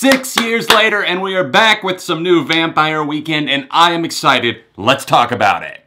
6 years later, and we are back with some new Vampire Weekend, and I am excited. Let's talk about it.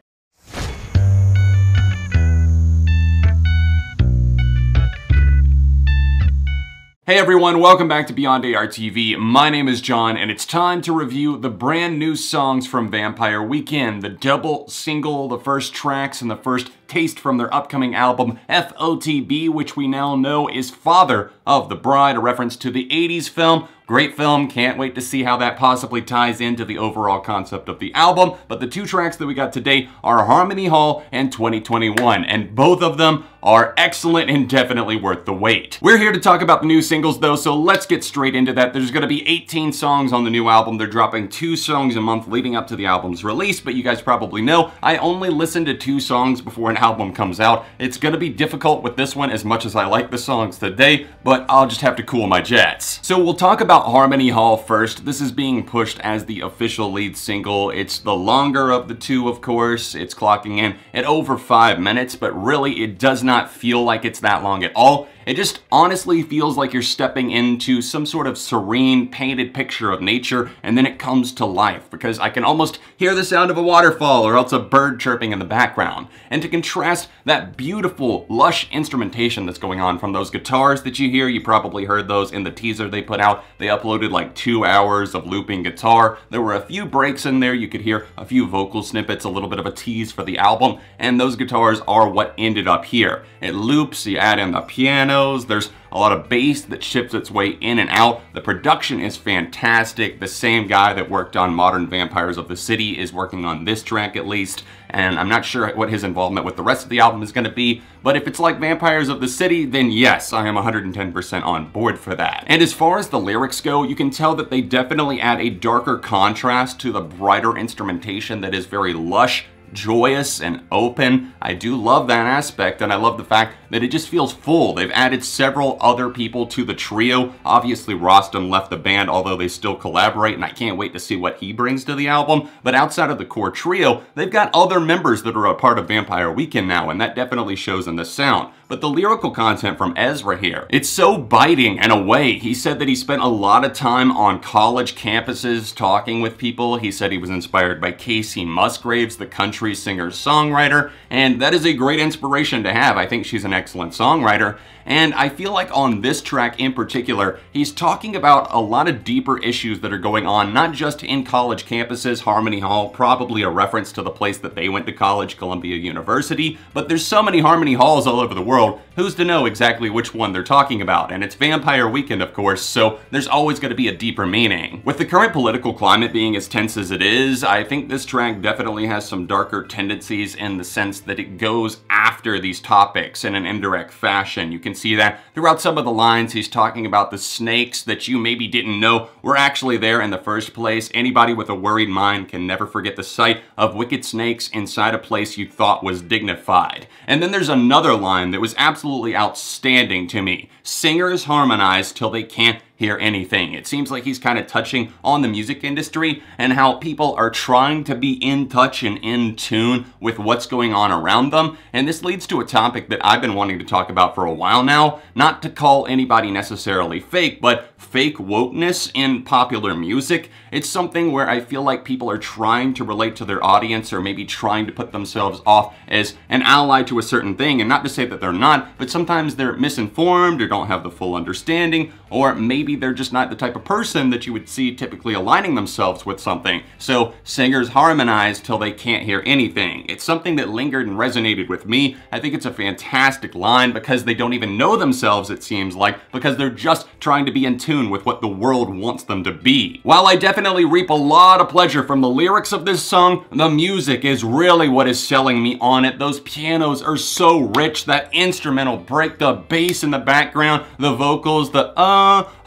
Hey everyone, welcome back to Beyond AR TV. My name is John, and it's time to review the brand new songs from Vampire Weekend, the double single, the first tracks, and the first taste from their upcoming album, FOTB, which we now know is Father of the Bride, a reference to the 80s film. Great film, can't wait to see how that possibly ties into the overall concept of the album. But the two tracks that we got today are Harmony Hall and 2021, and both of them are excellent and definitely worth the wait. We're here to talk about the new singles though, so let's get straight into that. There's gonna be 18 songs on the new album. They're dropping 2 songs a month leading up to the album's release, but you guys probably know I only listen to 2 songs before an album comes out. It's gonna be difficult with this one as much as I like the songs today, but I'll just have to cool my jets. So we'll talk about Harmony Hall first. This is being pushed as the official lead single. It's the longer of the two, of course. It's clocking in at over 5 minutes, but really it does not feel like it's that long at all. It just honestly feels like you're stepping into some sort of serene, painted picture of nature, and then it comes to life, because I can almost hear the sound of a waterfall or else a bird chirping in the background. And to contrast that beautiful, lush instrumentation that's going on from those guitars that you hear, you probably heard those in the teaser they put out. They uploaded like 2 hours of looping guitar. There were a few breaks in there. You could hear a few vocal snippets, a little bit of a tease for the album, and those guitars are what ended up here. It loops, you add in the piano, there's a lot of bass that shifts its way in and out. The production is fantastic. The same guy that worked on Modern Vampires of the City is working on this track at least, and I'm not sure what his involvement with the rest of the album is going to be, but if it's like Vampires of the City, then yes, I am 110% on board for that. And as far as the lyrics go, you can tell that they definitely add a darker contrast to the brighter instrumentation that is very lush, joyous, and open. I do love that aspect, and I love the fact that it just feels full. They've added several other people to the trio. Obviously, Rostam left the band, although they still collaborate, and I can't wait to see what he brings to the album. But outside of the core trio, they've got other members that are a part of Vampire Weekend now, and that definitely shows in the sound. But the lyrical content from Ezra here, it's so biting in a way. He said that he spent a lot of time on college campuses talking with people. He said he was inspired by Casey Musgraves, the country singer-songwriter, and that is a great inspiration to have. I think she's an excellent songwriter. And I feel like on this track in particular, he's talking about a lot of deeper issues that are going on, not just in college campuses. Harmony Hall, probably a reference to the place that they went to college, Columbia University, but there's so many Harmony Halls all over the world, who's to know exactly which one they're talking about? And it's Vampire Weekend, of course, so there's always going to be a deeper meaning. With the current political climate being as tense as it is, I think this track definitely has some darker tendencies in the sense that it goes after these topics in an indirect fashion. You can see that throughout some of the lines. He's talking about the snakes that you maybe didn't know were actually there in the first place. Anybody with a worried mind can never forget the sight of wicked snakes inside a place you thought was dignified. And then there's another line that was absolutely outstanding to me. Singers harmonize till they can't hear anything. It seems like he's kind of touching on the music industry and how people are trying to be in touch and in tune with what's going on around them. And this leads to a topic that I've been wanting to talk about for a while now. Not to call anybody necessarily fake, but fake wokeness in popular music. It's something where I feel like people are trying to relate to their audience, or maybe trying to put themselves off as an ally to a certain thing. And not to say that they're not, but sometimes they're misinformed or don't have the full understanding, or maybe they're just not the type of person that you would see typically aligning themselves with something. So singers harmonize till they can't hear anything. It's something that lingered and resonated with me. I think it's a fantastic line because they don't even know themselves, it seems like, because they're just trying to be in tune with what the world wants them to be. While I definitely reap a lot of pleasure from the lyrics of this song, the music is really what is selling me on it. Those pianos are so rich, that instrumental break, the bass in the background, the vocals, the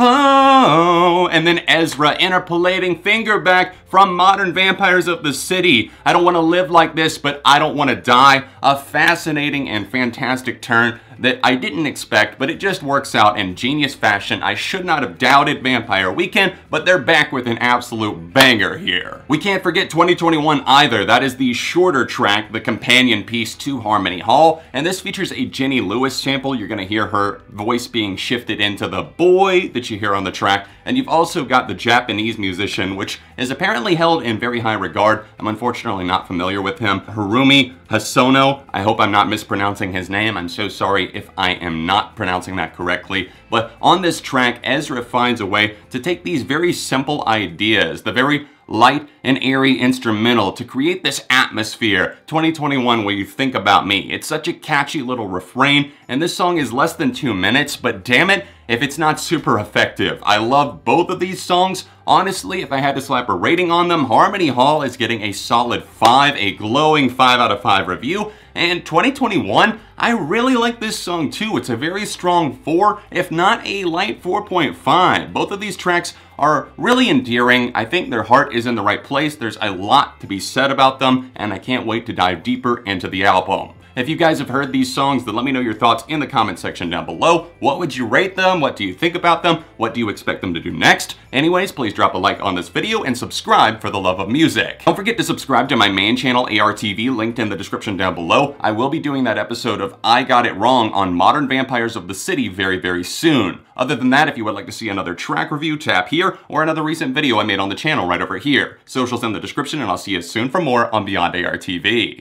and then Ezra interpolating finger back from Modern Vampires of the City. I don't want to live like this, but I don't want to die. A fascinating and fantastic turn that I didn't expect, but it just works out in genius fashion. I should not have doubted Vampire Weekend, but they're back with an absolute banger here. We can't forget 2021 either. That is the shorter track, the companion piece to Harmony Hall, and this features a Jenny Lewis sample. You're gonna hear her voice being shifted into the boy that you hear on the track, and you've also got the Japanese musician, which is apparently held in very high regard. I'm unfortunately not familiar with him. Harumi Hosono. I hope I'm not mispronouncing his name. I'm so sorry if I am not pronouncing that correctly. But on this track, Ezra finds a way to take these very simple ideas, the very light and airy instrumental, to create this atmosphere. 2021, Will You Think About Me? It's such a catchy little refrain, and this song is less than 2 minutes, but damn it if it's not super effective. I love both of these songs. Honestly, if I had to slap a rating on them, Harmony Hall is getting a solid 5, a glowing 5 out of 5 review. And 2021, I really like this song too. It's a very strong 4, if not a light 4.5. Both of these tracks are really endearing. I think their heart is in the right place. There's a lot to be said about them, and I can't wait to dive deeper into the album. If you guys have heard these songs, then let me know your thoughts in the comment section down below. What would you rate them? What do you think about them? What do you expect them to do next? Anyways, please drop a like on this video and subscribe for the love of music. Don't forget to subscribe to my main channel, ARTV, linked in the description down below. I will be doing that episode of I Got It Wrong on Modern Vampires of the City very, very soon. Other than that, if you would like to see another track review, tap here, or another recent video I made on the channel right over here. Socials in the description, and I'll see you soon for more on Beyond ARTV.